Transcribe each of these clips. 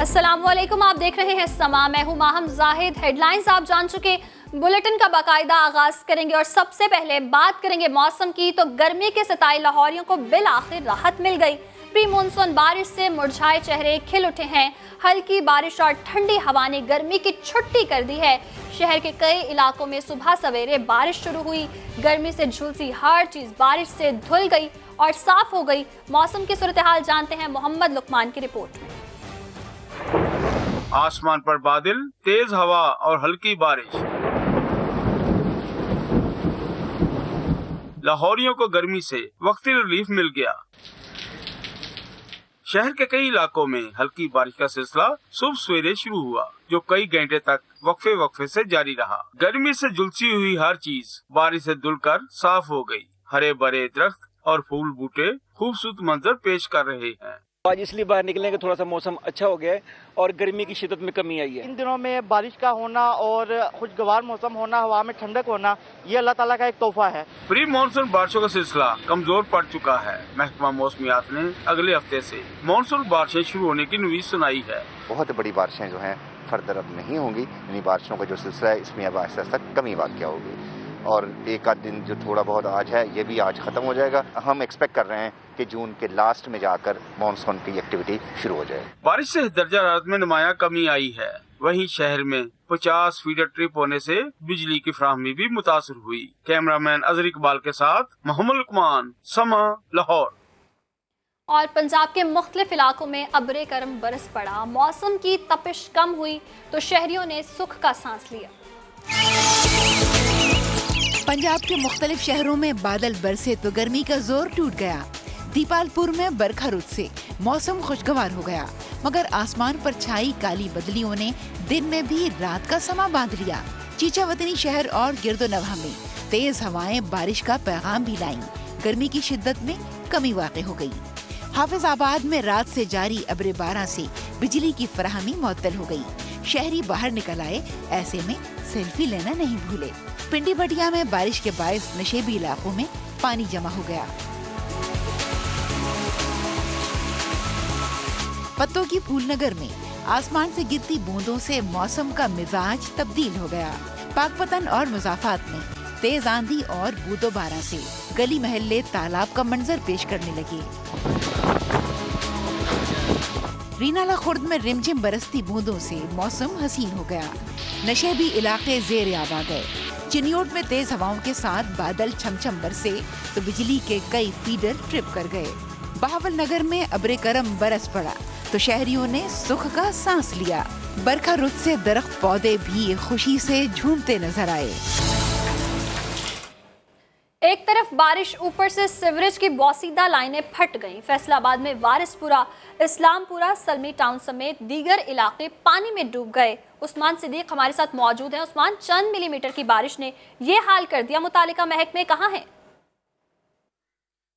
अस्सलामुअलैकुम, आप देख रहे हैं समा। मैं हूं माहम जाहिद। हेडलाइंस आप जान चुके, बुलेटिन का बाकायदा आगाज करेंगे और सबसे पहले बात करेंगे मौसम की। तो गर्मी के सताए लाहौरियों को बिल आखिर राहत मिल गई। प्री मानसून बारिश से मुरझाए चेहरे खिल उठे हैं। हल्की बारिश और ठंडी हवा ने गर्मी की छुट्टी कर दी है। शहर के कई इलाकों में सुबह सवेरे बारिश शुरू हुई। गर्मी से झुलसी हर चीज बारिश से धुल गई और साफ हो गई। मौसम की सूरत हाल जानते हैं मोहम्मद लुकमान की रिपोर्ट में। आसमान पर बादल, तेज हवा और हल्की बारिश। लाहौरियों को गर्मी से वक्ती रिलीफ मिल गया। शहर के कई इलाकों में हल्की बारिश का सिलसिला सुबह सवेरे शुरू हुआ, जो कई घंटे तक वक्फे वक्फे से जारी रहा। गर्मी से झुलसी हुई हर चीज बारिश से धुलकर साफ हो गई। हरे भरे दरख्त और फूल बूटे खूबसूरत मंजर पेश कर रहे हैं। आज इसलिए बाहर निकलने का थोड़ा सा मौसम अच्छा हो गया है और गर्मी की शिद्दत में कमी आई है। इन दिनों में बारिश का होना और खुशगवार मौसम होना, हवा में ठंडक होना, ये अल्लाह ताला का एक तोहफा है। प्री मानसून बारिशों का सिलसिला कमजोर पड़ चुका है। महकमा मौसमियात ने अगले हफ्ते से मानसून बारिशें शुरू होने की नुवीद सुनाई है। बहुत बड़ी बारिशें जो हैं फर्दर अब नहीं होंगी। यानी बारिशों का जो सिलसिला है इसमें अब आहिस्ता आहिस्ता कमी वाक़या होगी और एक आध दिन जो थोड़ा बहुत आज है ये भी आज ख़त्म हो जाएगा। हम एक्सपेक्ट कर रहे हैं कि जून के लास्ट में जाकर मानसून की एक्टिविटी शुरू हो जाए। बारिश से दर्जा हरारत में नुमाया कमी आई है। वहीं शहर में 50 फीडर ट्रिप होने से बिजली की फराहमी भी मुतासर हुई। कैमरामैन अजहर इकबाल के साथ मोहम्मद लुकमान, समा, लाहौर। और पंजाब के मुख्तलिफ इलाकों में अब्रे करम बरस पड़ा। मौसम की तपिश कम हुई तो शहरियों ने सुख का सांस लिया। पंजाब के मुख्तलिफ शहरों में बादल बरसे तो गर्मी का जोर टूट गया। दीपालपुर में बरखा रुत से मौसम खुशगवार हो गया, मगर आसमान पर छाई काली बदलियों ने दिन में भी रात का समा बांध लिया। चीचावतनी शहर और गिरदोनवाह में तेज हवाएं बारिश का पैगाम भी लाईं। गर्मी की शिद्दत में कमी वाक़ई हो गई। हाफिजाबाद में रात से जारी अब्रे बारिश से बिजली की फराहमी मुअत्तल हो गई। शहरी बाहर निकल आए, ऐसे में सेल्फी लेना नहीं भूले। पिंडी बटिया में बारिश के बायस नशेबी इलाकों में पानी जमा हो गया। पत्तों की फूलनगर में आसमान से गिरती बूंदों से मौसम का मिजाज तब्दील हो गया। पाकपतन और मुजाफात में तेज आंधी और बूंदोबारी से गली महल्ले तालाब का मंजर पेश करने लगे। रीनाला खुर्द में रिमझिम बरसती बूंदों से मौसम हसीन हो गया। नशेबी इलाके ज़ेर आब आ गए। चिन्योट में तेज हवाओं के साथ बादल छमछम बरसे तो बिजली के कई फीडर ट्रिप कर गए। बहावल नगर में अब्रे करम बरस पड़ा तो शहरियों ने सुख का सांस लिया। बरखा रुत से दरख्त पौधे भी खुशी से झूमते नजर आए। एक तरफ बारिश, ऊपर से सीवरेज की बोसीदा लाइनें फट गईं। फैसलाबाद में वारिसपुरा, इस्लामपुरा, सलमी टाउन समेत दीगर इलाके पानी में डूब गए। उस्मान सिद्दीक हमारे साथ मौजूद हैं। उस्मान, चंद मिलीमीटर की बारिश ने ये हाल कर दिया, मुतालिका महकमे कहाँ हैं?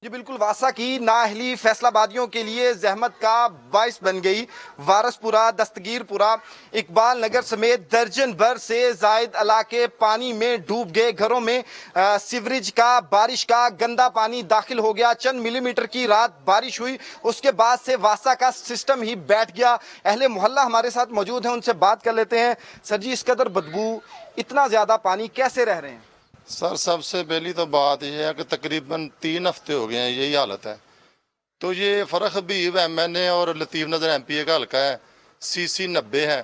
जी बिल्कुल, वासा की नाअहली फैसलाबादियों के लिए जहमत का बाइस बन गई। वारसपुरा, दस्तगीरपुरा, इकबाल नगर समेत दर्जन भर से जायद इलाके पानी में डूब गए। घरों में सीवरेज का, बारिश का गंदा पानी दाखिल हो गया। चंद मिलीमीटर की रात बारिश हुई, उसके बाद से वासा का सिस्टम ही बैठ गया। अहले मोहल्ला हमारे साथ मौजूद हैं, उनसे बात कर लेते हैं। सर जी, इस कदर बदबू, इतना ज्यादा पानी, कैसे रह रहे हैं? सर, सबसे पहली तो बात यह है कि तकरीबन 3 हफ्ते हो गए हैं यही हालत है। तो ये फ़र्क हबीब MNA और लतीफ़ नज़र MPA का हल्का है, CC 90 है।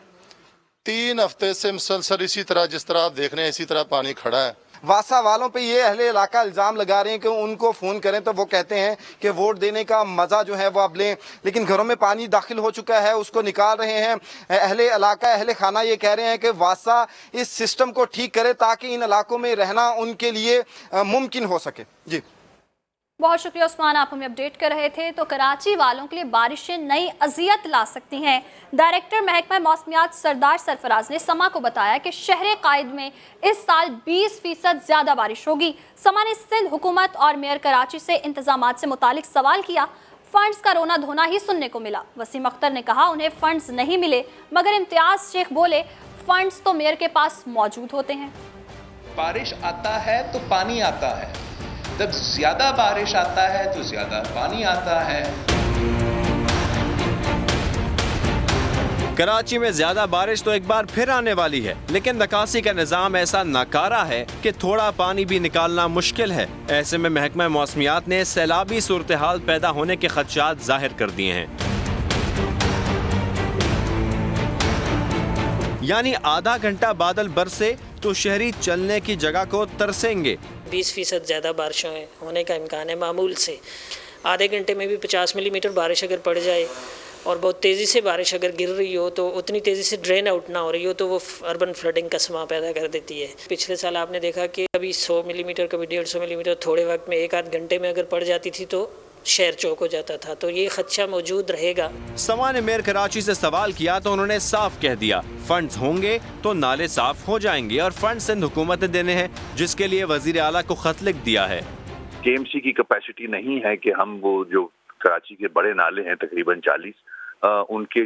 3 हफ्ते से मुसलसल इसी तरह, जिस तरह आप देख रहे हैं, इसी तरह पानी खड़ा है। वासा वालों पे ये अहले इलाका इल्ज़ाम लगा रहे हैं कि उनको फ़ोन करें तो वो कहते हैं कि वोट देने का मज़ा जो है वो आप लें, लेकिन घरों में पानी दाखिल हो चुका है, उसको निकाल रहे हैं। अहले इलाका, अहले खाना ये कह रहे हैं कि वासा इस सिस्टम को ठीक करे ताकि इन इलाकों में रहना उनके लिए मुमकिन हो सके। जी बहुत शुक्रिया उस्मान, आप हमें अपडेट कर रहे थे। तो कराची वालों के लिए बारिशें नई अजियत ला सकती हैं। डायरेक्टर महकमा मौसमियात सरदार सरफराज ने समा को बताया कि शहर कायद में इस साल 20% ज्यादा बारिश होगी। समा ने सिंध हुकूमत और मेयर कराची से इंतजामात से मुतालिक सवाल किया। फंड्स का रोना धोना ही सुनने को मिला। वसीम अख्तर ने कहा उन्हें फंड्स नहीं मिले, मगर इम्तियाज शेख बोले फंड्स तो मेयर के पास मौजूद होते हैं। बारिश आता है तो पानी आता है, जब ज्यादा बारिश आता है तो ज्यादा पानी आता है। कराची में ज्यादा बारिश तो एक बार फिर आने वाली है, लेकिन निकासी का निजाम ऐसा नाकारा है कि थोड़ा पानी भी निकालना मुश्किल है। ऐसे में महकमा मौसमियात ने सैलाबी सूरत हाल पैदा होने के खदशात जाहिर कर दिए हैं। यानी आधा घंटा बादल बरसे तो शहरी चलने की जगह को तरसेंगे। 20% ज़्यादा बारिशों होने का इम्कान है मामूल से। आधे घंटे में भी 50 मिलीमीटर बारिश अगर पड़ जाए और बहुत तेज़ी से बारिश अगर गिर रही हो तो उतनी तेज़ी से ड्रेन आउट ना हो रही हो तो वो अर्बन फ्लडिंग का समा पैदा कर देती है। पिछले साल आपने देखा कि कभी 100 मिलीमीटर कभी 150 मिलीमीटर थोड़े वक्त में एक आध घंटे में अगर पड़ जाती थी तो शहर चौक हो जाता था। तो ये खदशा मौजूद रहेगा। समा ने मेयर कराची से सवाल किया तो उन्होंने साफ कह दिया, फंड्स होंगे तो नाले साफ हो जाएंगे और फंड सिंध हुकूमत ने देने हैं, जिसके लिए वजीर आला को खत लिख दिया है। KMC की कैपेसिटी नहीं है कि हम वो जो कराची के बड़े नाले हैं तकरीबन 40 उनके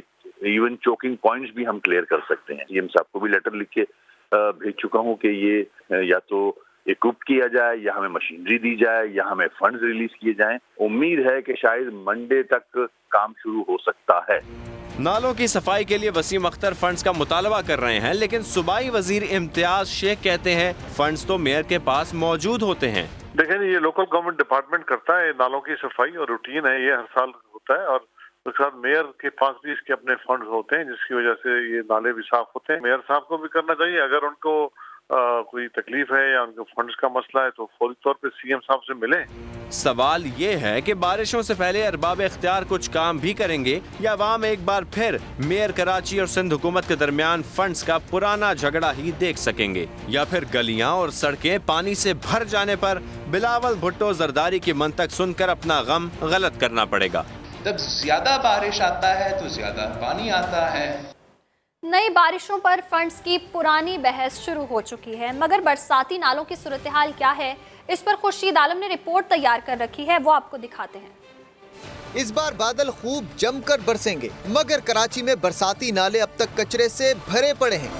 इवन चोकिंग पॉइंट्स भी हम क्लियर कर सकते हैं। CM साहब को भी लेटर लिख के भेज चुका हूँ कि ये या तो इक्विप किया जाए या हमें मशीनरी दी जाए या हमें फंड्स रिलीज किए जाएं। उम्मीद है कि शायद मंडे तक काम शुरू हो सकता है। नालों की सफाई के लिए वसीम अख्तर फंड्स का मुतालबा कर रहे हैं, लेकिन सूबाई वजीर इम्तियाज शेख कहते हैं फंड्स तो मेयर के पास मौजूद होते हैं। देखें, ये लोकल गवर्नमेंट डिपार्टमेंट करता है नालों की सफाई और रूटीन है, ये हर साल होता है और उसके साथ मेयर के पास भी इसके अपने फंड्स होते हैं जिसकी वजह से ये नाले भी साफ होते हैं। मेयर साहब को भी करना चाहिए, अगर उनको कोई तकलीफ है या उनके फंड्स का मसला है तो फौरी तौर पे CM साहब से मिलें। सवाल ये है कि बारिशों से पहले अरबाब इख्तियार कुछ काम भी करेंगे या अवाम एक बार फिर मेयर कराची और सिंध हुकूमत के दरमियान फंड्स का पुराना झगड़ा ही देख सकेंगे, या फिर गलियां और सड़कें पानी से भर जाने पर बिलावल भुट्टो जरदारी की मंतक सुनकर अपना गम गलत करना पड़ेगा। जब ज्यादा बारिश आता है तो ज्यादा पानी आता है। नई बारिशों पर फंड्स की पुरानी बहस शुरू हो चुकी है, मगर बरसाती नालों की सूरत हाल क्या है, इस पर खुर्शीद आलम ने रिपोर्ट तैयार कर रखी है, वो आपको दिखाते हैं। इस बार बादल खूब जमकर बरसेंगे, मगर कराची में बरसाती नाले अब तक कचरे से भरे पड़े हैं।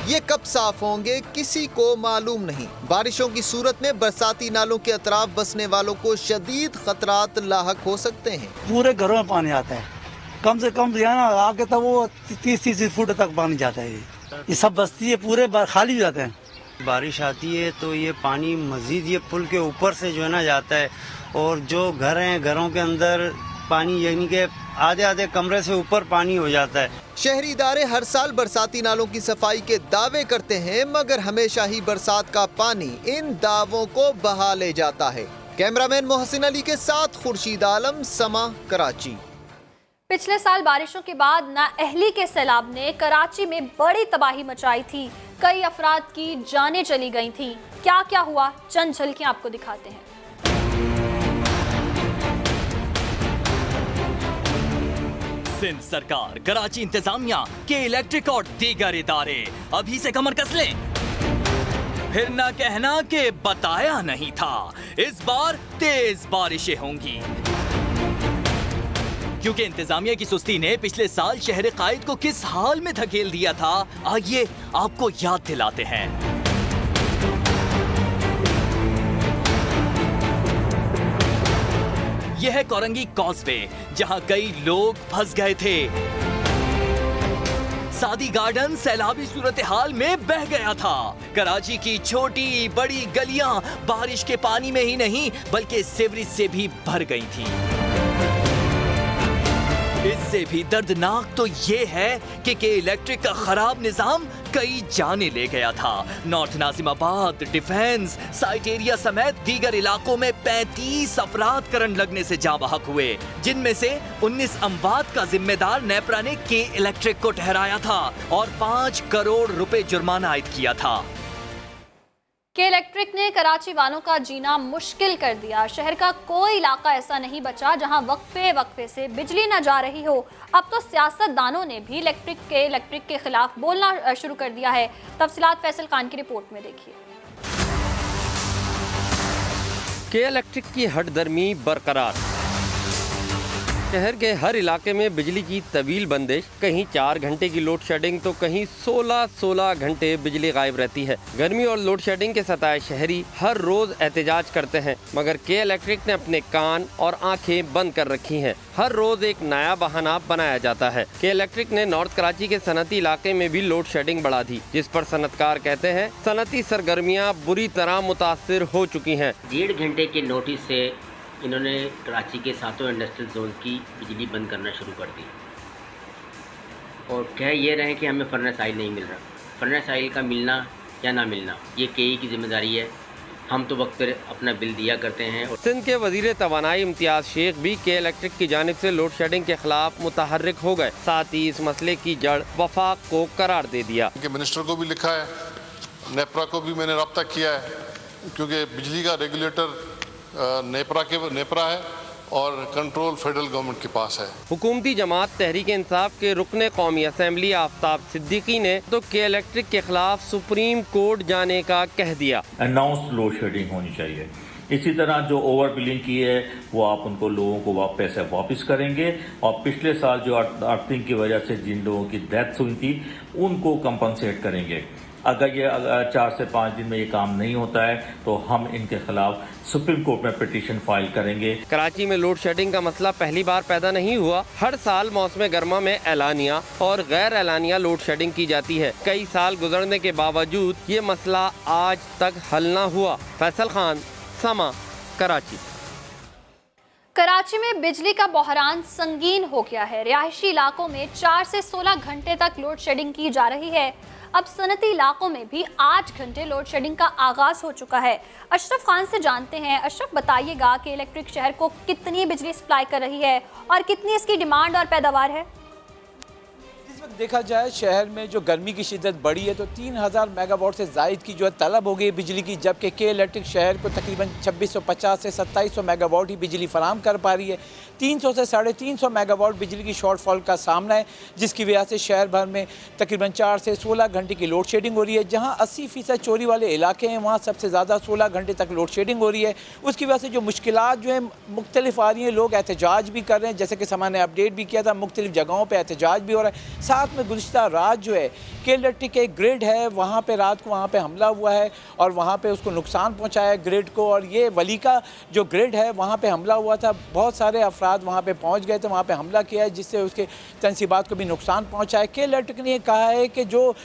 ये कब साफ होंगे किसी को मालूम नहीं। बारिशों की सूरत में बरसाती नालों के अतराफ बसने वालों को शदीद खतरात लाहक हो सकते हैं। पूरे घरों में पानी आता है, कम से कम ना आगे तक वो 30-30 फुट तक पानी जाता है। ये सब बस्ती है पूरे खाली हो जाते हैं। बारिश आती है तो ये पानी मजीद ये पुल के ऊपर से जो है ना जाता है और जो घर हैं घरों के अंदर पानी यानी कि आधे आधे कमरे से ऊपर पानी हो जाता है। शहरी इदारे हर साल बरसाती नालों की सफाई के दावे करते हैं, मगर हमेशा ही बरसात का पानी इन दावों को बहा ले जाता है। कैमरामैन मोहसिन अली के साथ खुर्शीद आलम, समा, कराची। पिछले साल बारिशों के बाद नाअहली के सैलाब ने कराची में बड़ी तबाही मचाई थी, कई अफराद की जानें चली गई थी। क्या क्या हुआ, चंद झलकियां आपको दिखाते हैं। सिंध सरकार, कराची इंतजामिया के इलेक्ट्रिक और दीगर इदारे अभी से कमर कस लें। फिर ना कहना कि बताया नहीं था, इस बार तेज बारिशें होंगी, क्योंकि इंतजामिया की सुस्ती ने पिछले साल शहर कायद को किस हाल में धकेल दिया था, आइए आपको याद दिलाते हैं। यह है कोरंगी कॉजवे, जहां कई लोग फंस गए थे। सादी गार्डन सैलाबी सूरत हाल में बह गया था। कराची की छोटी बड़ी गलियां बारिश के पानी में ही नहीं बल्कि सीवरेज से भी भर गई थी। इससे भी दर्दनाक तो ये है कि इलेक्ट्रिक का खराब निजाम कई जाने ले गया था। North Nazimabad, defence, site area समेत दीगर इलाकों में 35 अफराद करंट लगने से जाँ बहक हुए, जिनमें से 19 अमवात का जिम्मेदार नेपरा ने के इलेक्ट्रिक को ठहराया था और 5 करोड़ रुपए जुर्माना आयद किया था। के इलेक्ट्रिक ने कराची वालों का जीना मुश्किल कर दिया। शहर का कोई इलाका ऐसा नहीं बचा जहां वक्फे से बिजली न जा रही हो। अब तो सियासतदानों ने भी इलेक्ट्रिक के खिलाफ बोलना शुरू कर दिया है। तफसीलात फैसल खान की रिपोर्ट में देखिए। के इलेक्ट्रिक की हटदर्मी बरकरार। शहर के हर इलाके में बिजली की तवील बंदिश, कहीं 4 घंटे की लोड शेडिंग तो कहीं 16 घंटे बिजली गायब रहती है। गर्मी और लोड शेडिंग के सताए शहरी हर रोज एहतजाज करते हैं, मगर के इलेक्ट्रिक ने अपने कान और आंखें बंद कर रखी हैं। हर रोज एक नया बहाना बनाया जाता है। के इलेक्ट्रिक ने नॉर्थ कराची के सनती इलाके में भी लोड शेडिंग बढ़ा दी, जिस पर सनतकार कहते हैं सनती सरगर्मियां बुरी तरह मुतासिर हो चुकी हैं। 1.5 घंटे के नोटिस से इन्होंने कराची के 7 इंडस्ट्रियल जोन की बिजली बंद करना शुरू कर दी और कह ये रहे कि हमें फर्नेस ऑयल नहीं मिल रहा। फर्नेस ऑयल का मिलना या ना मिलना ये केई की जिम्मेदारी है, हम तो वक्त पर अपना बिल दिया करते हैं। सिंध के वजीर तवानाई इम्तियाज शेख भी के इलेक्ट्रिक की जानिब से लोड शेडिंग के खिलाफ मुतहर्रिक हो गए, साथ ही इस मसले की जड़ वफाक को करार दे दिया। मिनिस्टर को भी लिखा है, नेपरा को भी मैंने रब्ता किया है, क्योंकि बिजली का रेगुलेटर नेपरा है और कंट्रोल फेडरल गवर्नमेंट के पास है। हुकूमती जमात तहरीक इंसाफ के रुकने कौमी असम्बली आफ्ताब सिद्दीकी ने तो के इलेक्ट्रिक के खिलाफ सुप्रीम कोर्ट जाने का कह दिया। अनाउंस लोड शेडिंग होनी चाहिए। इसी तरह जो ओवर बिलिंग की है वो आप उनको लोगों को पैसे वापस करेंगे और पिछले साल जो अर्थिंग की वजह से जिन लोगों की डेथ हुई थी उनको कंपनसेट करेंगे। अगर ये 4 से 5 दिन में ये काम नहीं होता है तो हम इनके खिलाफ सुप्रीम कोर्ट में पिटीशन फाइल करेंगे। कराची में लोड शेडिंग का मसला पहली बार पैदा नहीं हुआ। हर साल मौसम गर्मा में एलानिया और गैर एलानिया लोड शेडिंग की जाती है। कई साल गुजरने के बावजूद ये मसला आज तक हल न हुआ। फैसल खान, समा, कराची। कराची में बिजली का बहरान संगीन हो गया है। रिहायशी इलाकों में 4 से 16 घंटे तक लोड शेडिंग की जा रही है। अब सनती इलाकों में भी 8 घंटे लोड शेडिंग का आगाज हो चुका है। अशरफ खान से जानते हैं। अशरफ, बताइएगा कि इलेक्ट्रिक शहर को कितनी बिजली सप्लाई कर रही है और कितनी इसकी डिमांड और पैदावार है? इस वक्त देखा जाए शहर में जो गर्मी की शिद्दत बढ़ी है तो 3000 मेगावाट से ज़ायद की जो है तलब हो गई बिजली की, जबकि के इलेक्ट्रिक शहर को तकरीबन 2650 से 2700 मेगावाट ही बिजली फराम कर पा रही है। 300 से 350 मेगावाट बिजली की शॉर्टफॉल का सामना है, जिसकी वजह से शहर भर में तकरीबन 4 से 16 घंटे की लोड शेडिंग हो रही है। जहाँ 80% चोरी वाले इलाके हैं वहाँ सबसे ज़्यादा 16 घंटे तक लोड शेडिंग हो रही है। उसकी वजह से जो मुश्किलात जो है मुख्तलिफ आ रही हैं, लोग एहतजाज भी कर रहे हैं, जैसे कि समा ने अपडेट भी किया था, मुख्तलिफ जगहों पर एहतजाज भी हो रहा है। साथ में गुज़िश्ता रात जो है के इलेक्ट्रिक के ग्रिड है वहाँ पे रात को वहाँ पे हमला हुआ है और वहाँ पे उसको नुकसान पहुँचाया है ग्रिड को। और ये वली का जो ग्रिड है वहाँ पे हमला हुआ था, बहुत सारे अफराद वहाँ पे पहुँच गए थे, वहाँ पे हमला किया है जिससे उसके तनसीबात को भी नुकसान पहुँचा है। के इलेक्ट्रिक ने कहा है कि जो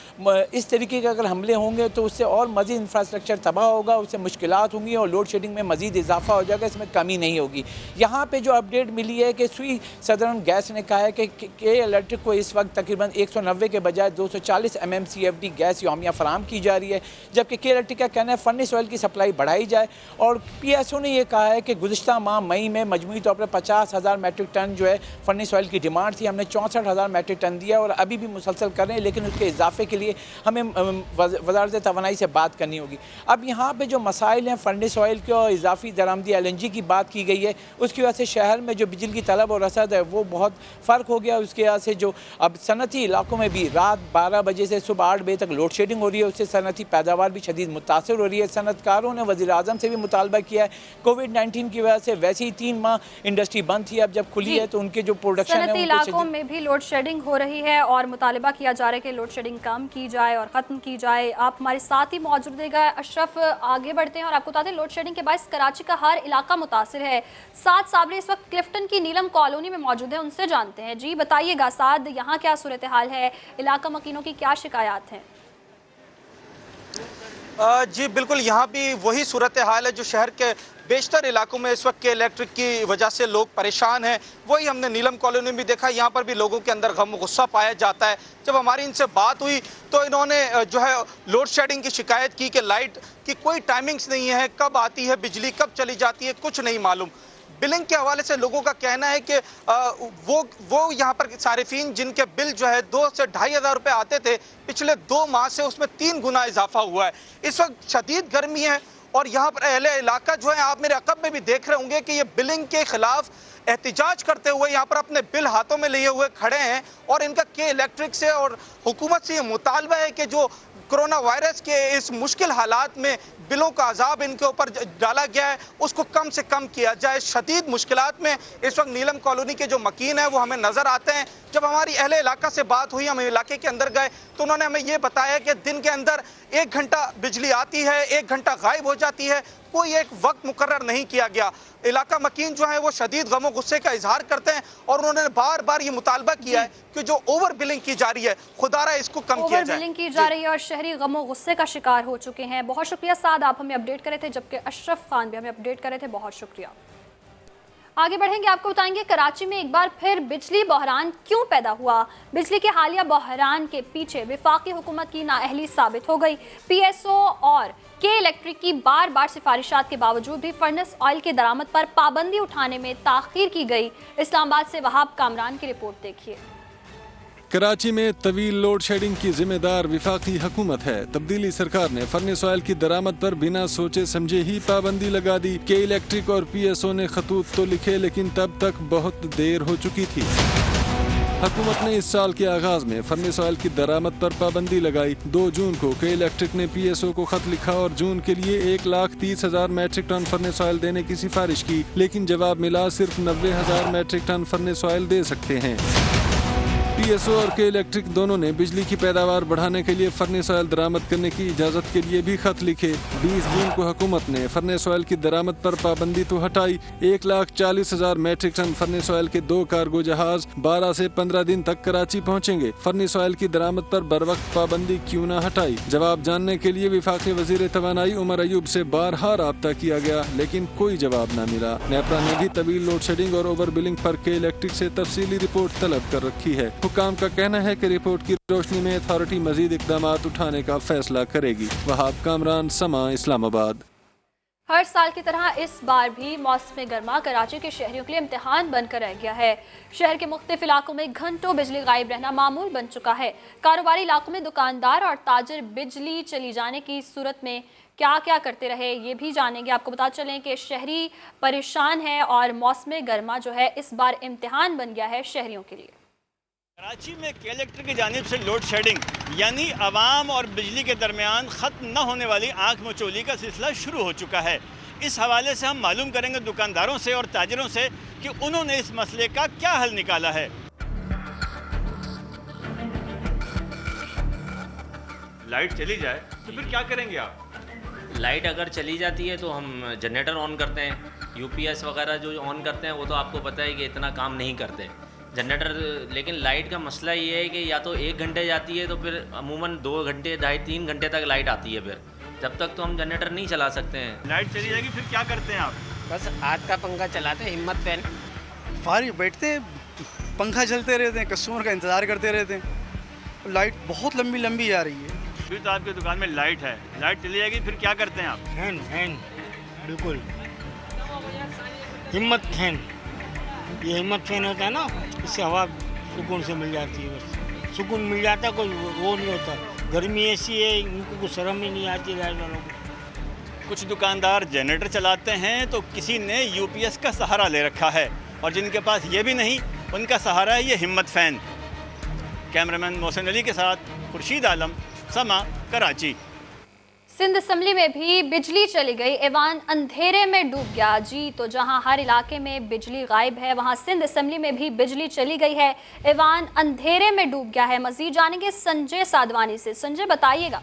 इस तरीके के अगर हमले होंगे तो उससे और मज़ीद इंफ्रास्ट्रक्चर तबाह होगा, उससे मुश्किलात होंगी और लोड शेडिंग में मज़ीद इजाफा हो जाएगा, इसमें कमी नहीं होगी। यहाँ पर जो अपडेट मिली है कि सुई सदर्न गैस ने कहा है कि के इलेक्ट्रिक को इस वक्त तकरीबन 190 के बजाय 240 MMCFD गैस योमिया फराम की जा रही है, जबकि के इलेक्ट्रिक का कहना है फर्नेस ऑयल की सप्लाई बढ़ाई जाए। और PSO ने यह कहा है कि गुज़िश्ता माह मई में मजमूई तौर पर 50,000 मेट्रिक टन जो है फर्नेस ऑयल की डिमांड थी, हमने 64,000 मेट्रिक टन दिया और अभी भी मुसलसल कर रहे हैं, लेकिन उसके इजाफे के लिए हमें वज़ारत तवानाई से बात करनी होगी। अब यहाँ पर जो मसाइल हैं फर्नेस ऑयल के और इजाफी दरामदी LNG की बात की गई है, उसकी वजह से शहर में जो बिजली की तलब और रसद है वो बहुत फ़र्क हो गया। उसकी वजह से जो अब सनती इलाकों में भी रात 12 बजे से सुबह 8 बजे तक लोड शेडिंग हो रही है, उससे सनती पैदावार भी शदीद मुतासर हो रही है। सनतकारों ने वज़ीर आज़म से भी मुतालबा किया है। कोविड-19 की वजह से वैसे ही 3 माह इंडस्ट्री बंद थी, अब जब खुली है तो उनके जो प्रोडक्शन है सनती इलाकों में भी लोड शेडिंग हो रही है और मुतालबा किया जा रहा है कि लोड शेडिंग कम की जाए और ख़त्म की जाए। आप हमारे साथ ही मौजूद रहेगा अशरफ। आगे बढ़ते हैं और आपको बता दें लोड शेडिंग के बायस कराची का हर इलाका मुतासिर है। साद साबरी इस वक्त क्लिफ्टन की नीलम कॉलोनी में मौजूद है, उनसे जानते हैं। जी बताइएगा साद, यहाँ क्या सूरत हाल है, इलाका मकीनों की क्या शिकायत हैं? जी बिल्कुल, यहाँ भी वही सूरत हाल है जो शहर के बेशतर इलाकों में इस वक्त के इलेक्ट्रिक की वजह से लोग परेशान हैं। वही हमने नीलम कॉलोनी में भी देखा, यहाँ पर भी लोगों के अंदर गम गुस्सा पाया जाता है। जब हमारी इनसे बात हुई तो इन्होंने जो है लोड शेडिंग की शिकायत की कि लाइट की कोई टाइमिंग्स नहीं है, कब आती है बिजली कब चली जाती है कुछ नहीं मालूम। बिलिंग के हवाले से लोगों का कहना है कि वो यहाँ पर सारिफीन जिनके बिल जो है 2 से 2,500 रुपये आते थे, पिछले 2 माह से उसमें 3 गुना इजाफा हुआ है। इस वक्त शदीद गर्मी है और यहाँ पर अहले इलाका जो है, आप मेरे अकब में भी देख रहे होंगे कि ये बिलिंग के खिलाफ एहतिजाज करते हुए यहाँ पर अपने बिल हाथों में लिए हुए खड़े हैं। और इनका के इलेक्ट्रिक से और हुकूमत से ये मुतालबा है कि जो कोरोना वायरस के इस मुश्किल हालात में बिलों का अजाब इनके ऊपर डाला गया है उसको कम से कम किया जाए। शदीद मुश्किलात में इस वक्त नीलम कॉलोनी के जो मकीन है वो हमें नजर आते हैं। जब हमारी अहले इलाका से बात हुई, हम इलाके के अंदर गए तो उन्होंने हमें ये बताया कि दिन के अंदर 1 घंटा बिजली आती है, 1 घंटा गायब हो जाती है, कोई एक वक्त मुकर्रर नहीं किया गया। इलाका मकीन जो है वो शदीद गम और गुस्से का इजहार करते हैं और उन्होंने बार बार ये मुतालबा किया है कि जो ओवर बिलिंग की जा रही है खुदारा इसको कम किया जाए। ओवर बिलिंग की जा रही है और शहरी गम और गुस्से का शिकार हो चुके हैं। बहुत शुक्रिया साद, आप हमें अपडेट करे थे, जबकि अशरफ खान भी हमें अपडेट करे थे, बहुत शुक्रिया। आगे बढ़ेंगे, आपको बताएंगे कराची में एक बार फिर बिजली बहरान क्यों पैदा हुआ। बिजली के हालिया बहरान के पीछे वफाकी हुकूमत की नाअहली साबित हो गई। PSO और के इलेक्ट्रिक की बार बार सिफारिशात के बावजूद भी फर्नेस ऑयल के दरामद पर पाबंदी उठाने में ताखीर की गई। इस्लामाबाद से वहाब कामरान की रिपोर्ट देखिए। कराची में तवील लोड शेडिंग की जिम्मेदार वफाकी हुकूमत है। तब्दीली सरकार ने फर्नेस ऑयल की दरामद पर बिना सोचे समझे ही पाबंदी लगा दी। के इलेक्ट्रिक और PSO ने खतूत तो लिखे, लेकिन तब तक बहुत देर हो चुकी थी। हुकूमत ने इस साल के आगाज में फर्नेस ऑयल की दरामद पर पाबंदी लगाई। 2 जून को के इलेक्ट्रिक ने PSO को खत लिखा और जून के लिए 1,30,000 मैट्रिक टन फर्नेस ऑयल देने की सिफारिश की, लेकिन जवाब मिला सिर्फ 90,000 मैट्रिक टन फर्नेस ऑयल दे सकते हैं। PSO और के इलेक्ट्रिक दोनों ने बिजली की पैदावार बढ़ाने के लिए फर्नेस ऑयल दरामद करने की इजाज़त के लिए भी खत लिखे। 20 जून को हुकूमत ने फर्नेस ऑयल की दरामद पर पाबंदी तो हटाई, 1,40,000 मैट्रिक टन फर्नेस ऑयल के 2 कार्गो जहाज 12 से 15 दिन तक कराची पहुँचेंगे। फर्नेस ऑयल की दरामद पर बर वक्त पाबंदी क्यों न हटाई, जवाब जानने के लिए वफाकी वजीर तवानाई उमर अयूब से बारहा राब्ता किया गया, लेकिन कोई जवाब न मिला। नेपरा ने भी तवील लोड शेडिंग और ओवर बिलिंग पर के इलेक्ट्रिक से तफसीली रिपोर्ट तलब कर रखी है। हुकाम का कहना है कि रिपोर्ट की रोशनी में अथॉरिटी मजीद इकदाम उठाने का फैसला करेगी। वहाब कामरान, समा, इस्लामाबाद। हर साल की तरह इस बार भी मौसम गर्मा कराची के शहरियों के लिए इम्तिहान बनकर रह गया है। शहर के मुख्तलिफ इलाकों में घंटों बिजली गायब रहना मामूल बन चुका है। कारोबारी इलाकों में दुकानदार और ताजिर बिजली चली जाने की सूरत में क्या क्या करते रहे, ये भी जानेंगे। आपको बता चलें कि शहरी परेशान है और मौसम गर्मा जो है इस बार इम्तिहान बन गया है शहरियों के लिए। कराची में के इलेक्ट्रिक की जानिब से लोड शेडिंग यानी आवाम और बिजली के दरमियान ख़त्म न होने वाली आंख मचोली का सिलसिला शुरू हो चुका है। इस हवाले से हम मालूम करेंगे दुकानदारों से और ताजिरों से कि उन्होंने इस मसले का क्या हल निकाला है। लाइट चली जाए तो फिर क्या करेंगे आप? लाइट अगर चली जाती है तो हम जनरेटर ऑन करते हैं। UPS वगैरह जो ऑन करते हैं वो तो आपको पता है कि इतना काम नहीं करते जनरेटर। लेकिन लाइट का मसला ये है कि या तो 1 घंटे जाती है तो फिर अमूमन 2 घंटे 2.5-3 घंटे तक लाइट आती है, फिर जब तक तो हम जनरेटर नहीं चला सकते हैं। लाइट चली जाएगी फिर क्या करते हैं आप? बस हाथ का पंखा चलाते हैं, हिम्मत फैन फारिग बैठते हैं, पंखा चलते रहते हैं, कस्टमर का इंतज़ार करते रहते हैं। लाइट बहुत लंबी लंबी आ रही है। फिर तो आपकी दुकान में लाइट है, लाइट चली जाएगी फिर क्या करते हैं आप? फैन बिल्कुल हिम्मत फैन, ये हिम्मत फैन होता है ना, इससे हवा सुकून से मिल जाती है। बस सुकून मिल जाता है, कोई वो नहीं होता। गर्मी ऐसी है इनको कुछ शर्म ही नहीं आती लाइट वालों को। कुछ दुकानदार जनरेटर चलाते हैं तो किसी ने UPS का सहारा ले रखा है और जिनके पास ये भी नहीं उनका सहारा है ये हिम्मत फैन। कैमरामैन मोहसिन अली के साथ खुर्शीद आलम, समा, कराची। सिंध असम्बली में भी बिजली चली गई, ऐवान अंधेरे में डूब गया। जी तो जहां हर इलाके में बिजली गायब है, वहां सिंध असम्बली में भी बिजली चली गई है, ऐवान अंधेरे में डूब गया है। मजीद जानेंगे संजय साधवानी से। संजय बताइएगा।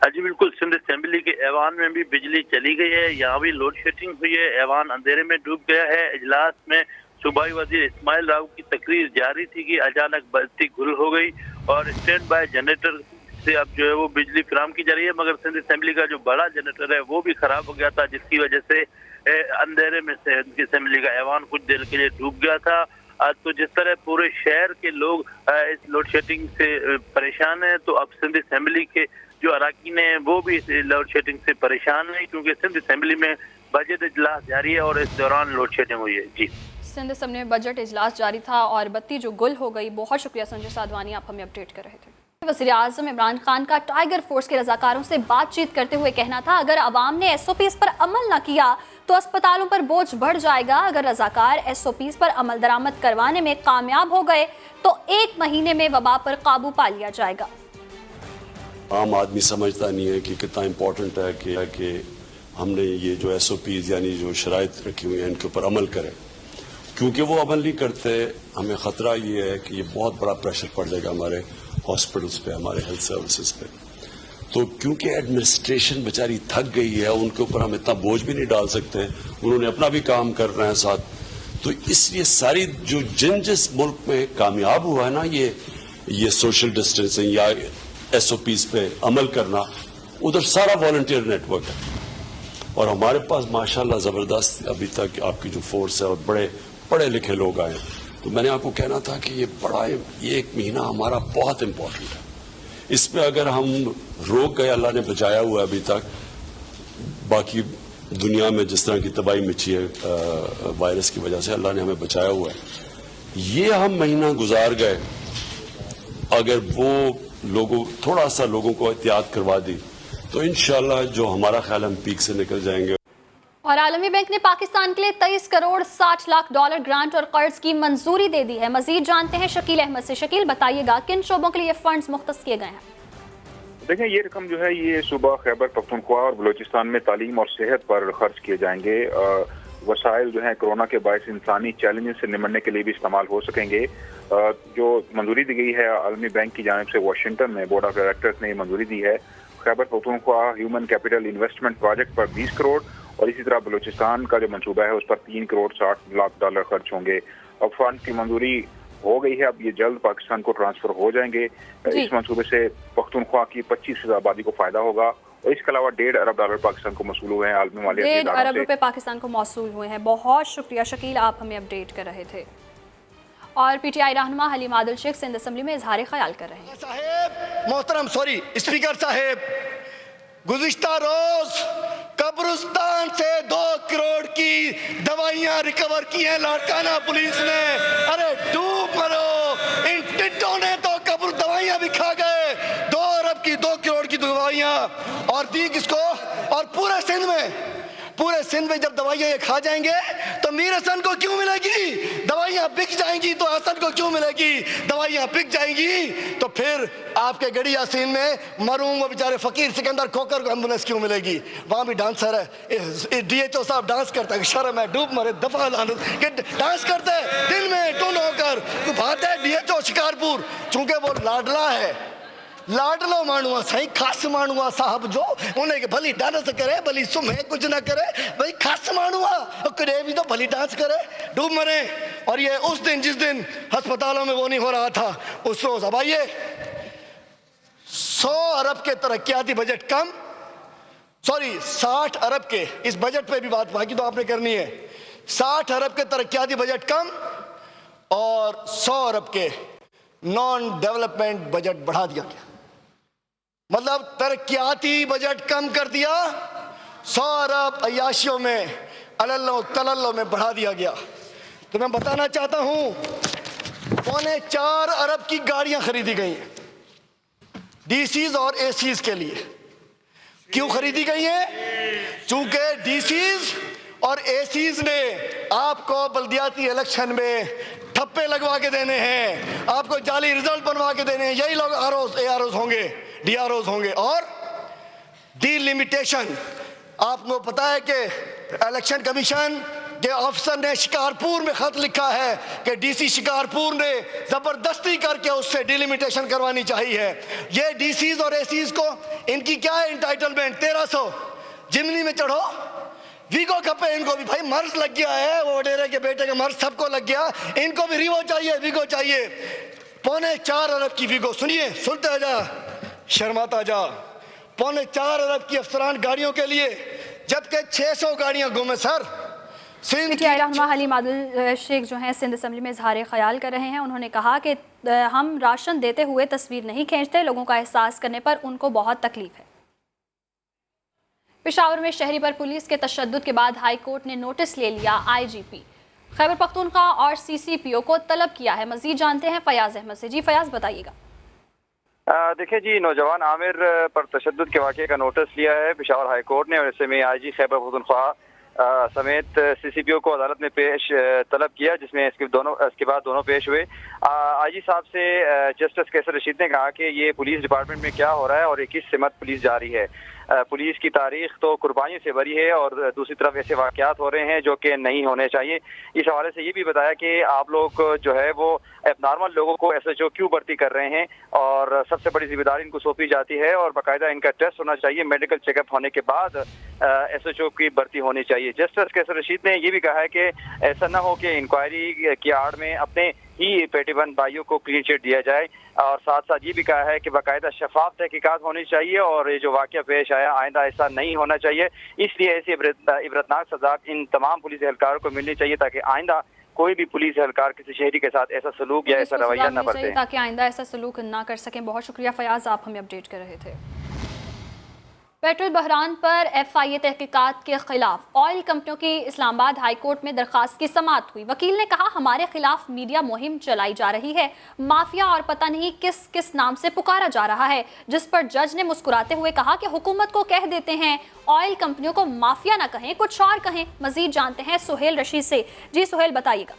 जी बिल्कुल, सिंध असम्बली के ऐवान में भी बिजली चली गई है, यहाँ भी लोड शेडिंग हुई है, ऐवान अंधेरे में डूब गया है। इजलास में सूबाई वजीर इस्माइल राव की तकरीर जारी थी कि अचानक बत्ती गुल हो गई और स्टैंड बाय जनरेटर से अब जो है वो बिजली फराम की जा रही है, मगर सिंध असम्बली का जो बड़ा जनरेटर है वो भी खराब हो गया था, जिसकी वजह से अंधेरे में सिंध असम्बली का ऐवान कुछ देर के लिए डूब गया था। तो जिस तरह पूरे शहर के लोग इस लोड शेडिंग से परेशान हैं, तो अब सिंध असम्बली के जो अराकीन हैं वो भी इस लोड शेडिंग से परेशान है, क्योंकि सिंध असम्बली में बजट इजलास जारी है और इस दौरान लोड शेडिंग हुई है। जी, सिंध असम्बली में बजट इजलास जारी था और बत्ती जो गुल हो गई। बहुत शुक्रिया संजय साधवानी, आप हमें अपडेट कर रहे थे। वज़ीर आज़म इमरान खान का टाइगर फोर्स के रजाकारों से बातचीत करते हुए कहना था, अगर अवाम ने SOPs पर अमल न किया तो अस्पतालों पर बोझ बढ़ जाएगा। अगर रजाकार SOPs पर अमल दरामद करवाने में कामयाब हो गए तो 1 महीने में वबा पर काबू पा लिया जाएगा। आम आदमी समझता नहीं है कि कितना इम्पोर्टेंट है कि हमने ये जो SOPs यानी जो शराइत रखी हुई हैं इनके ऊपर अमल करें, क्योंकि वो अमल नहीं करते हमें ख़तरा ये है कि ये बहुत बड़ा प्रेशर पड़ जाएगा हमारे हॉस्पिटल्स पे, हमारे हेल्थ सर्विसेज पे। तो क्योंकि एडमिनिस्ट्रेशन बेचारी थक गई है, उनके ऊपर हम इतना बोझ भी नहीं डाल सकते, उन्होंने अपना भी काम कर रहे हैं साथ, तो इसलिए सारी जो जिस मुल्क में कामयाब हुआ है ना ये सोशल डिस्टेंसिंग या SOPs पे अमल करना, उधर सारा वॉलंटियर नेटवर्क है और हमारे पास माशाल्लाह ज़बरदस्त अभी तक आपकी जो फोर्स है और बड़े पढ़े लिखे लोग आए। तो मैंने आपको कहना था कि ये एक महीना हमारा बहुत इम्पोर्टेंट है। इसमें अगर हम रोक गए, अल्लाह ने बचाया हुआ है अभी तक, बाकी दुनिया में जिस तरह की तबाही मची है वायरस की वजह से, अल्लाह ने हमें बचाया हुआ है। ये हम महीना गुजार गए, अगर वो लोगों थोड़ा सा लोगों को एहतियात करवा दी तो इंशाल्लाह जो हमारा ख्याल हम पीक से निकल जाएंगे। और आलमी बैंक ने पाकिस्तान के लिए 23 करोड़ 60 लाख डॉलर ग्रांट और कर्ज की मंजूरी दे दी है। मजीद जानते हैं शकील अहमद से। शकील, बताइएगा किन शोबों के लिए फंड्स मुख्तस किए गए हैं? देखें, ये रकम जो है ये सूबा खैबर पख्तूनख्वा और बलूचिस्तान में तालीम और सेहत पर खर्च किए जाएंगे। वसाइल जो है कोरोना के बायस इंसानी चैलेंजेस से निपटने के लिए भी इस्तेमाल हो सकेंगे। जो मंजूरी दी गई है आलमी बैंक की जानिब से, वाशिंगटन में बोर्ड ऑफ डायरेक्टर्स ने ये मंजूरी दी है। Khyber Pakhtunkhwa human capital investment project पर 20 करोड़ और इसी तरह बलूचिस्तान का जो मंसूबा है उस पर 3 करोड़ 60 लाख डॉलर खर्च होंगे। अब फंड की मंजूरी हो गई है, अब ये जल्द पाकिस्तान को ट्रांसफर हो जाएंगे। इस मंसूबे से पख्तूनख्वा की 25% आबादी को फायदा होगा और इसके अलावा 1.5 अरब डॉलर पाकिस्तान को मौसूल हुए हैं आलमी मालियाती इदारों से। 1.5 अरब रुपए पाकिस्तान को मौसूल हुए हैं। बहुत शुक्रिया शकील, आप हमें अपडेट कर रहे थे। और PTI रहनुमा हलीम आदिल शेख सिंध असेंबली में इजहार ख्याल कर रहे हैं। मोहतरम स्पीकर साहेब, गुज़िश्ता रोज कब्रिस्तान से 2 करोड़ की दवाइयां रिकवर की हैं लाड़काना पुलिस ने। अरे डूब मरो, इन टिड्डों ने तो कब्र दवाइयां भी खा गए। 2 अरब की 2 करोड़ की दवाइयां और दी किसको? और पूरे सिंध में जब दवाइयां ये खा जाएंगे तो मीर हसन को क्यों मिलेगी? दवाइयां बिक जाएंगी तो हसन को क्यों मिलेगी? दवाइयां बिक जाएंगी तो फिर आपके गड़ी यासीन में मरूम वो बेचारे फकीर सिकंदर खोकर को एम्बुलेंस क्यों मिलेगी? वहां भी डांसर है, DHO साहब डांस करता है, शर्म है, डूब मरे दफा डांस करते हैं दिन में टुन होकर। तो बात है DHO शिकारपुर, चूंकि वो लाडला है, लाडलो मानुआ सही खास मानुआ साहब जो उन्हें भली डांस करे, भली सुमे कुछ ना करे, भाई खास मानुआ करे भी तो भली डांस करे, डूब मरे। और ये उस दिन जिस दिन अस्पतालों में वो नहीं हो रहा था उस रोज। अब आइए, 100 अरब के तरक्याती बजट कम, 60 अरब के, इस बजट पे भी बात बाकी तो आपने करनी है। 60 अरब के तरक्याती बजट कम और 100 अरब के नॉन डेवलपमेंट बजट बढ़ा दिया गया। मतलब तरक्याती बजट कम कर दिया, 100 अरब अय्याशियों में, अल्लो तलल्लो में बढ़ा दिया गया। तो मैं बताना चाहता हूं 4.25 अरब की गाड़ियां खरीदी गई हैं DCs और ACs के लिए। क्यों खरीदी गई हैं? चूंकि DCs और ACs ने आपको बल्दियाती इलेक्शन में ठप्पे लगवा के देने हैं, आपको जाली रिजल्ट बनवा के देने हैं। यही लोग AROs होंगे, DROs होंगे। और डिलिमिटेशन, आपको पता है कि इलेक्शन कमीशन के ऑफिसर ने शिकारपुर में खत लिखा है कि DC शिकारपुर ने जबरदस्ती करके उससे डिलिमिटेशन करवानी चाहिए। ये DCs और ACs को इनकी क्या है एंटाइटलमेंट? 1300 जिमनी में चढ़ो, वीगो खपे इनको भी, भाई मर्ज लग गया है, वो वडेरे के बेटे का मर्ज सबको लग गया, इनको भी रीवो चाहिए, वीगो चाहिए। 4.25 अरब की वीगो, सुनिए, सुनते जा, शर्माता जा। 4.25 अरब की अफसरान गाड़ियों के लिए, जबकि 600 गाड़ियां गुम है सर। PTI रहनुमा हलीम आदिल शेख जो हैं सिंध असेंबली में इजहार ख्याल कर रहे हैं। उन्होंने कहा कि हम राशन देते हुए तस्वीर नहीं खींचते, लोगों का एहसास करने पर उनको बहुत तकलीफ है। पेशावर में शहरी पर पुलिस के तशद्दुद के बाद हाई कोर्ट ने नोटिस ले लिया। IGP खैबर पख्तूनख्वा और CCPO को तलब किया है। मजीद जानते हैं फयाज अहमद से। जी फयाज, बताइएगा। देखिए जी, नौजवान आमिर पर तशद्दुद के वाक़े का नोटिस लिया है पेशावर हाई कोर्ट ने और ऐसे में IG खैबर पख्तूनख्वा समेत CCPO को अदालत में पेश तलब किया, जिसमें इसके बाद दोनों पेश हुए। IG साहब से जस्टिस कैसर रशीद ने कहा कि ये पुलिस डिपार्टमेंट में क्या हो रहा है और ये किस सिमत पुलिस जा रही है। पुलिस की तारीख तो कुर्बानियों से भरी है और दूसरी तरफ ऐसे वाक़यात हो रहे हैं जो कि नहीं होने चाहिए। इस हवाले से ये भी बताया कि आप लोग जो है वो नॉर्मल लोगों को SHO क्यों भर्ती कर रहे हैं और सबसे बड़ी जिम्मेदारी इनको सौंपी जाती है और बाकायदा इनका टेस्ट होना चाहिए, मेडिकल चेकअप होने के बाद SHO की भर्ती होनी चाहिए। जस्टिस कैसर रशीद ने ये भी कहा है कि ऐसा न हो कि इंक्वायरी की आड़ में अपने ही पेटीबंद भाइयों को क्लीन चिट दिया जाए और साथ साथ ये भी कहा है कि बाकायदा शफाफ तहकीकात होनी चाहिए और ये जो वाक़या पेश आया आइंदा ऐसा नहीं होना चाहिए। इसलिए ऐसी इबरतनाक सजा इन तमाम पुलिस एहलकारों को मिलनी चाहिए ताकि आइंदा कोई भी पुलिस एहलकार किसी शहरी के साथ ऐसा सलूक या ऐसा रवैया न बरते, ताकि आइंदा ऐसा सलूक ना कर सकें। बहुत शुक्रिया फयाज, आप हमें अपडेट कर रहे थे। पेट्रोल बहरान पर FIA तहकीकात के खिलाफ ऑयल कंपनियों की इस्लामाबाद हाई कोर्ट में दरखास्त की समाअत हुई। वकील ने कहा हमारे खिलाफ मीडिया मुहिम चलाई जा रही है, माफिया और पता नहीं किस किस नाम से पुकारा जा रहा है, जिस पर जज ने मुस्कुराते हुए कहा कि हुकूमत को कह देते हैं ऑयल कंपनियों को माफिया ना कहें, कुछ और कहें। मजीद जानते हैं सुहेल रशीद से। जी सुहेल, बताइएगा।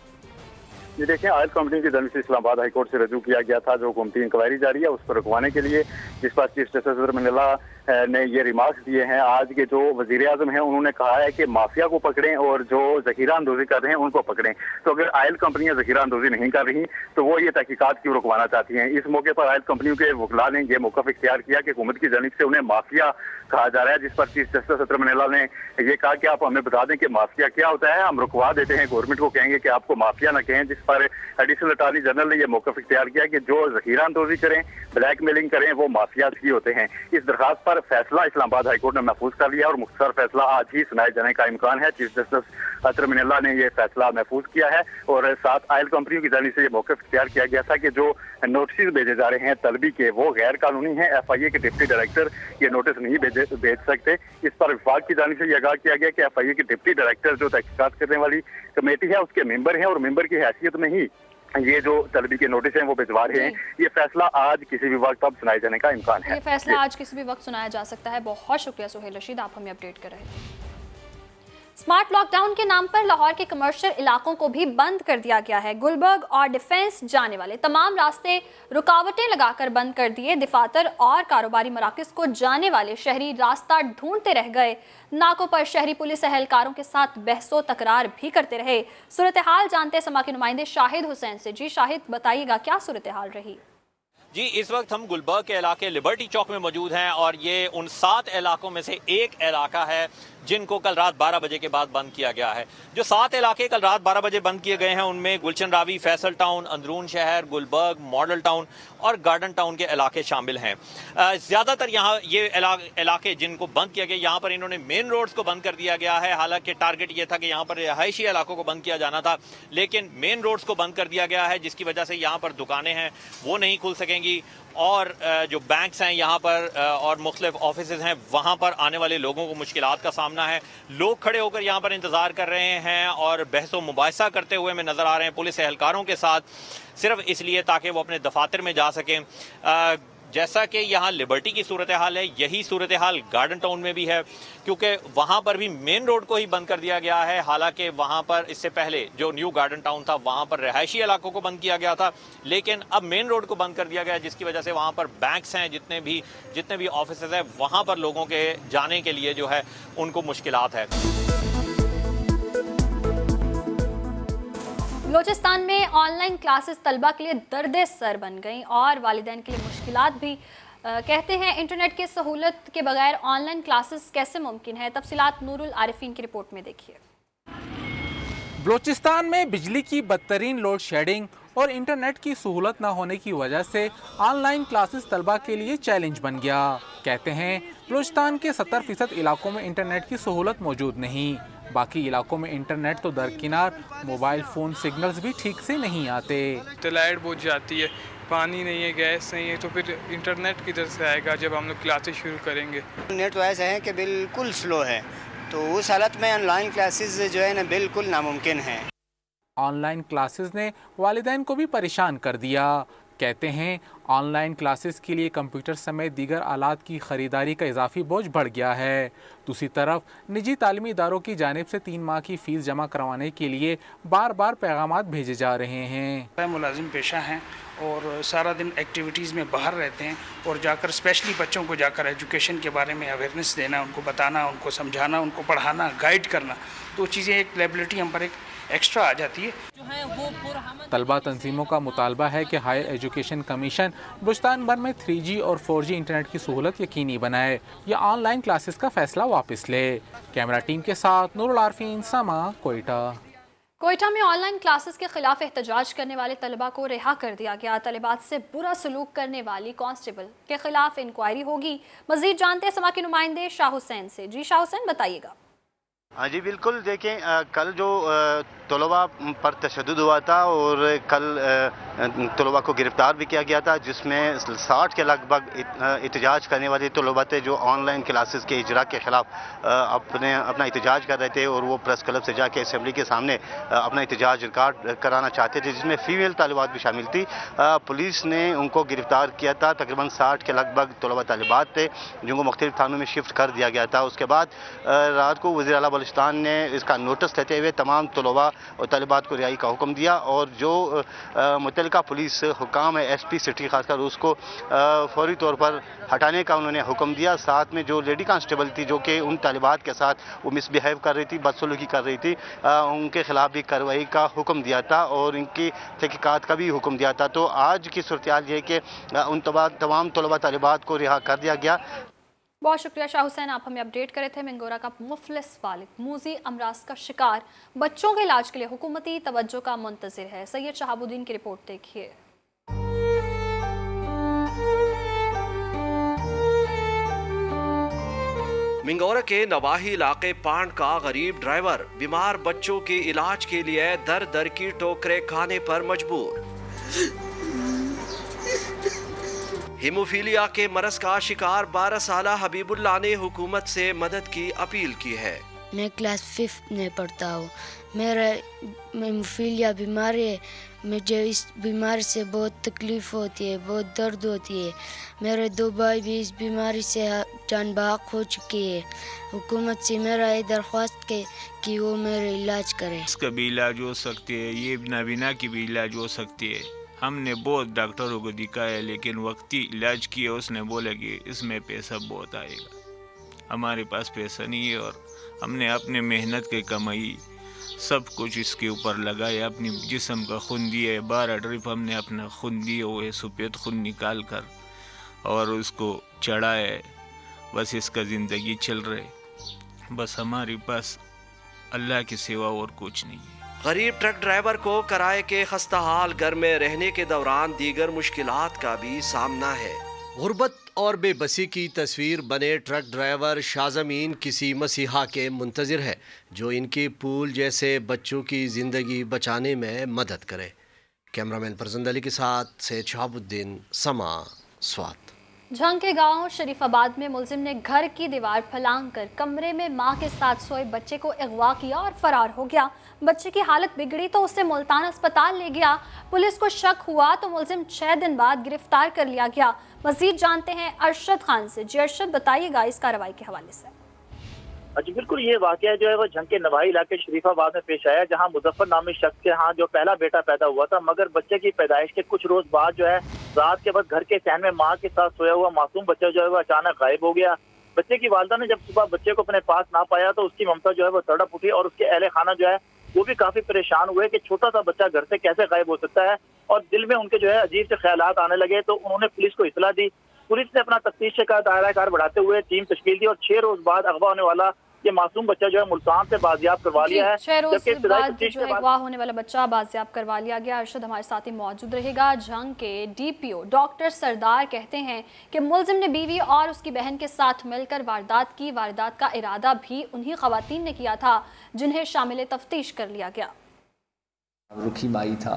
ये देखें, ऑयल कंपनी की जानिब से इस्लामाबाद हाई कोर्ट से रजू किया गया था जो हुकूमती इंक्वायरी जारी है उस पर रुकवाने के लिए, जिस पर चीफ जस्टिस अजहर मनिल्ला ने ये रिमार्क्स दिए हैं। आज के जो वजीर आजम हैं उन्होंने कहा है कि माफिया को पकड़ें और जो जखीरा अंदोजी कर रहे हैं उनको पकड़ें। तो अगर ऑयल कंपनियां जखीरा अंदोजी नहीं कर रही तो वो ये तहकीकात क्यों रुकवाना चाहती हैं। इस मौके पर ऑयल कंपनियों के वकला ने यह मौक़िफ़ इख्तियार किया कि हुकूमत की जानिब से उन्हें माफिया कहा जा रहा है, जिस पर चीफ जस्टिस अजहर मनिल्ला ने यह कहा कि आप हमें बता दें कि माफिया क्या होता है, हम रुकवा देते हैं, गवर्नमेंट को कहेंगे कि आपको माफिया ना कहें। जिस पर एडिशनल अटॉर्नी जनरल ने यह मौक़िफ़ इख्तियार किया कि जो जखीरा अंदोजी करें, ब्लैकमेलिंग करें, वो माफिया ही होते हैं। इस दरखास्त पर फैसला इस्लामाबाद हाईकोर्ट ने महफूज कर लिया और मुख्तसर फैसला आज ही सुनाए जाने का इम्कान है। चीफ जस्टिस अजहर मनिल्ला ने यह फैसला महफूज किया है और साथ ऑयल कंपनियों की जानिब से यह मौक़िफ़ इख्तियार किया गया था कि जो नोटिस भेजे जा रहे हैं तलबी के वो गैर कानूनी है। FIA के डिप्टी डायरेक्टर ये नोटिस नहीं भेज सकते। इस पर विभाग की जानिब से यह आगाह किया गया कि FIA के डिप्टी डायरेक्टर जो तहकीकात करने वाली कमेटी है उसके मेंबर हैं और मेंबर की हैसियत में ही ये जो तलबी के नोटिस हैं वो भिजवा रहे हैं। ये फैसला आज किसी भी वक्त अब सुनाए जाने का इम्कान है। ये फैसला आज किसी भी वक्त सुनाया जा सकता है। बहुत शुक्रिया सुहेल रशीद, आप हमें अपडेट कर रहे थे। स्मार्ट लॉकडाउन के नाम पर लाहौर के कमर्शियल इलाकों को भी बंद कर दिया गया है। गुलबर्ग और डिफेंस जाने वाले तमाम रास्ते रुकावटें लगाकर बंद कर दिए। दफातर और कारोबारी मराकज़ को जाने वाले शहरी रास्ता ढूंढते रह गए। नाकों पर शहरी पुलिस एहलकारों के साथ बहसो तकरार भी करते रहे। सूरत हाल जानते समा के नुमाइंदे शाहिद हुसैन से। जी शाहिद, बताइएगा क्या सूरत हाल रही? जी, इस वक्त हम गुलबर्ग के इलाके लिबर्टी चौक में मौजूद हैं और ये उन 7 इलाकों में से एक इलाका है जिनको कल रात 12 बजे के बाद बंद किया गया है। जो 7 इलाके कल रात 12 बजे बंद किए गए हैं उनमें गुलशन रावी, फैसल टाउन, अंदरून शहर, गुलबर्ग, मॉडल टाउन और गार्डन टाउन के इलाके शामिल हैं। ज़्यादातर यहाँ ये इलाके जिनको बंद किया गया, यहाँ पर इन्होंने मेन रोड्स को बंद कर दिया गया है। हालांकि टारगेट ये था कि यहाँ पर रिहायशी इलाकों को बंद किया जाना था, लेकिन मेन रोड्स को बंद कर दिया गया है, जिसकी वजह से यहाँ पर दुकानें हैं वो नहीं खुल सकेंगी और जो बैंक्स हैं यहाँ पर और मुख्तलिफ ऑफिस हैं वहाँ पर आने वाले लोगों को मुश्किलात का सामना है। लोग खड़े होकर यहाँ पर इंतज़ार कर रहे हैं और बहसो मुबाहिसा करते हुए में नज़र आ रहे हैं पुलिस एहलकारों के साथ, सिर्फ इसलिए ताकि वो अपने दफातर में जा सकें। जैसा कि यहाँ लिबर्टी की सूरत हाल है, यही सूरत हाल गार्डन टाउन में भी है, क्योंकि वहाँ पर भी मेन रोड को ही बंद कर दिया गया है। हालांकि वहाँ पर इससे पहले जो न्यू गार्डन टाउन था वहाँ पर रिहायशी इलाकों को बंद किया गया था, लेकिन अब मेन रोड को बंद कर दिया गया, जिसकी वजह से वहाँ पर बैंक्स हैं, जितने भी ऑफिस हैं, वहाँ पर लोगों के जाने के लिए जो है उनको मुश्किलात है। बलूचिस्तान में ऑनलाइन क्लासेस तलबा के लिए दर्द सर बन गई और वालिदैन के लिए मुश्किलात भी। कहते हैं इंटरनेट की सहूलत के बगैर ऑनलाइन क्लासेस कैसे मुमकिन है। तफसीलात नूरुल आरिफीन की रिपोर्ट में देखिए। बलूचिस्तान में बिजली की बदतरीन लोड शेडिंग और इंटरनेट की सहूलत न होने की वजह से ऑनलाइन क्लासेस तलबा के लिए चैलेंज बन गया। कहते हैं बलूचिस्तान के 70% इलाकों में इंटरनेट की सहूलत मौजूद नहीं, बाकी इलाकों में इंटरनेट तो दरकिनार, मोबाइल फ़ोन सिग्नल्स भी ठीक से नहीं आते। तो लाइट बुझ जाती है, पानी नहीं है, गैस नहीं है, तो फिर इंटरनेट किधर से आएगा जब हम लोग क्लासेस शुरू करेंगे। नेट तो ऐसा है कि बिल्कुल स्लो है, तो उस हालत में ऑनलाइन क्लासेस जो है ना बिल्कुल नामुमकिन है। ऑनलाइन क्लासेस ने वालिदैन को भी परेशान कर दिया। कहते हैं ऑनलाइन क्लासेस के लिए कंप्यूटर समेत दीगर आलात की ख़रीदारी का इजाफी बोझ बढ़ गया है। दूसरी तरफ निजी तालीमी इदारों की जानिब से 3 माह की फ़ीस जमा करवाने के लिए बार बार पैगामात भेजे जा रहे हैं। मुलाजिम पेशा हैं और सारा दिन एक्टिविटीज़ में बाहर रहते हैं और जाकर स्पेशली बच्चों को जाकर एजुकेशन के बारे में अवेयरनेस देना, उनको बताना, उनको समझाना, उनको पढ़ाना, गाइड करना, तो चीज़ें एक लायबिलिटी हम पर एक एक्स्ट्रा आ जाती है। तलबा तंजीमों का मुतालबा है कि हायर एजुकेशन कमीशन बलूचिस्तान भर में 3G और 4G इंटरनेट की सहूलत यकीनी बनाए या ऑनलाइन क्लासेस का फैसला वापस ले। कैमरा टीम के साथ नूरुल आरफीन, समा, कोयटा। कोयटा में ऑनलाइन क्लासेस के खिलाफ एहतजाज करने वाले तलबा को रिहा कर दिया गया। तलिबात से बुरा सलूक करने वाली कांस्टेबल के खिलाफ इंक्वायरी होगी। मजीद जानते हैं समा के नुमाइंदे शाह हुसैन से। जी शाह हुसैन, बताइएगा। हाँ जी बिल्कुल, देखें कल जो तलबा पर तशद्दुद हुआ था और कल तलबा को गिरफ़्तार भी किया गया था, जिसमें 60 के लगभग एहतजाज करने वाले तलबा थे जो ऑनलाइन क्लासेस के इजरा के ख़िलाफ़ अपना एहतजाज कर रहे थे और वो प्रेस क्लब से जाके असम्बली के सामने अपना एहतजाज रिकॉर्ड कराना चाहते थे, जिसमें फ़ीमेल तालिबात भी शामिल थी। पुलिस ने उनको गिरफ़्तार किया था। तकरीबन 60 के लगभग तलबा तालिबात थे जिनको मुख्तलिफ थानों में शिफ्ट कर दिया गया था। उसके बाद रात को वज़ीर आला बलूचिस्तान ने इसका नोटिस लेते हुए तमाम तलबा और तालिबात को रिहाई का हुक्म दिया और जो मुतल्लिका पुलिस हुकाम है SP सिटी खासकर उसको फौरी तौर पर हटाने का उन्होंने हुक्म दिया। साथ में जो लेडी कांस्टेबल थी जो कि उन तालिबात के साथ वो मिसबिहेव कर रही थी, बदसलूकी कर रही थी, उनके खिलाफ भी कार्रवाई का हुक्म दिया था और इनकी तहकीकात का भी हुक्म दिया था। तो आज की सूरत हाल ये है कि उन तमाम तलबा तालिबात को रिहा कर दिया गया। बहुत शुक्रिया शाह हुसैन, आप हमें अपडेट करे थे। मिंगोरा का मुफलिस वालिद मूजी अमराज का शिकार बच्चों के इलाज के लिए हुकूमती तवज्जो का मुंतज़िर है। सैयद शहाबुद्दीन की रिपोर्ट देखिए। मिंगोरा के नवाही इलाके पांड का गरीब ड्राइवर बीमार बच्चों के इलाज के लिए दर दर की टोकरे खाने पर मजबूर। हीमोफीलिया के मरज का शिकार 12 साला हबीबुल्लाह ने हुकूमत से मदद की अपील की है। मैं क्लास 5 में पढ़ता हूँ। मेरा हीमोफीलिया बीमारी है। मुझे इस बीमारी से बहुत तकलीफ़ होती है, बहुत दर्द होती है। मेरे 2 भाई भी इस बीमारी से जान बहक हो चुकी है। हुकूमत से मेरा ये दरख्वास्त है कि वो मेरा इलाज करे। इसका भी इलाज हो सकती है, ये नाबीना की भी इलाज हो सकती है। हमने बहुत डॉक्टरों को दिखाया लेकिन वक्ती इलाज किया, उसने बोला कि इसमें पैसा बहुत आएगा। हमारे पास पैसा नहीं है और हमने अपने मेहनत की कमाई सब कुछ इसके ऊपर लगाया, अपनी जिस्म का खून दिया है। 12 ड्रिप हमने अपना खून दिए हुए सफ़ेद खून निकाल कर और उसको चढ़ाया है। बस इसका ज़िंदगी चल रहे, बस हमारे पास अल्लाह की सिवा और कुछ नहीं है। गरीब ट्रक ड्राइवर को किराए के खस्ता हाल घर में रहने के दौरान दीगर मुश्किलात का भी सामना है। गुर्बत और बेबसी की तस्वीर बने ट्रक ड्राइवर शाहजमीन किसी मसीहा के मुंतज़िर है जो इनके पूल जैसे बच्चों की ज़िंदगी बचाने में मदद करे। कैमरामैन फरजंद अली के साथ सैयद शहाबुद्दीन, समा, स्वात। झंग के गांव शरीफाबाद में मुलजिम ने घर की दीवार फलांग कर कमरे में मां के साथ सोए बच्चे को अगवा किया और फरार हो गया। बच्चे की हालत बिगड़ी तो उसे मुल्तान अस्पताल ले गया। पुलिस को शक हुआ तो मुलजिम 6 दिन बाद गिरफ्तार कर लिया गया। मजीद जानते हैं अरशद खान से। जी अरशद, बताइएगा इस कार्रवाई के हवाले से। जी बिल्कुल, ये वाकया जो है वो झंग के नवाही इलाके शरीफाबाद में पेश आया, जहां मुजफ्फर नामी शख्स के यहाँ जो पहला बेटा पैदा हुआ था, मगर बच्चे की पैदाइश के कुछ रोज बाद जो है रात के वक्त घर के सहन में माँ के साथ सोया हुआ मासूम बच्चा जो है वो अचानक गायब हो गया। बच्चे की वालिदा ने जब सुबह बच्चे को अपने पास ना पाया तो उसकी ममता जो है वो तड़प उठी और उसके अहले खाना जो है वो भी काफी परेशान हुए कि छोटा सा बच्चा घर से कैसे गायब हो सकता है, और दिल में उनके जो है अजीब से ख्यालात आने लगे। तो उन्होंने पुलिस को इतला दी। पुलिस ने अपना तफ्तीश का दायरा कार बढ़ाते हुए टीम तश्कील दी और 6 रोज बाद अगवा होने वाला ये मासूम बच्चा जो है मुल्तान से बाजियाब करवा लिया है। 6 रोज बाद जो अगवा होने वाला बच्चा बाजियाब करवा लिया गया। अरशद हमारे साथ ही मौजूद रहेगा। झंग के DPO डॉक्टर सरदार कहते हैं कि मुलजिम ने बीवी और उसकी बहन के साथ मिलकर वारदात की। वारदात का इरादा भी उन्हीं खवातीन ने किया था जिन्हें शामिल तफ्तीश कर लिया गया। रुखी माई था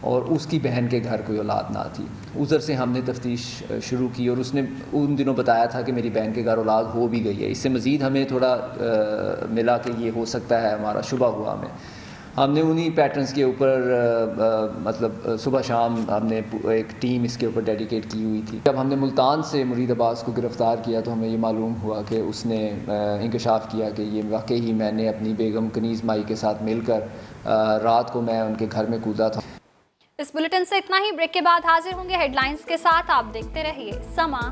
और उसकी बहन के घर कोई औलाद ना थी। उधर से हमने तफ्तीश शुरू की और उसने उन दिनों बताया था कि मेरी बहन के घर औलाद हो भी गई है। इससे मज़ीद हमें थोड़ा मिला कि ये हो सकता है, हमारा शुबा हुआ हमें। हमने उन्हीं पैटर्न्स के ऊपर मतलब सुबह शाम हमने एक टीम इसके ऊपर डेडिकेट की हुई थी। जब हमने मुल्तान से मुरीद अब्बास को गिरफ़्तार किया तो हमें ये मालूम हुआ कि उसने इंकशाफ किया कि ये वाकई ही मैंने अपनी बेगम कनीज़ माई के साथ मिलकर रात को मैं उनके घर में कूदा था। इस बुलेटिन से इतना ही। ब्रेक के बाद हाजिर होंगे हेडलाइंस के साथ। आप देखते रहिए समा।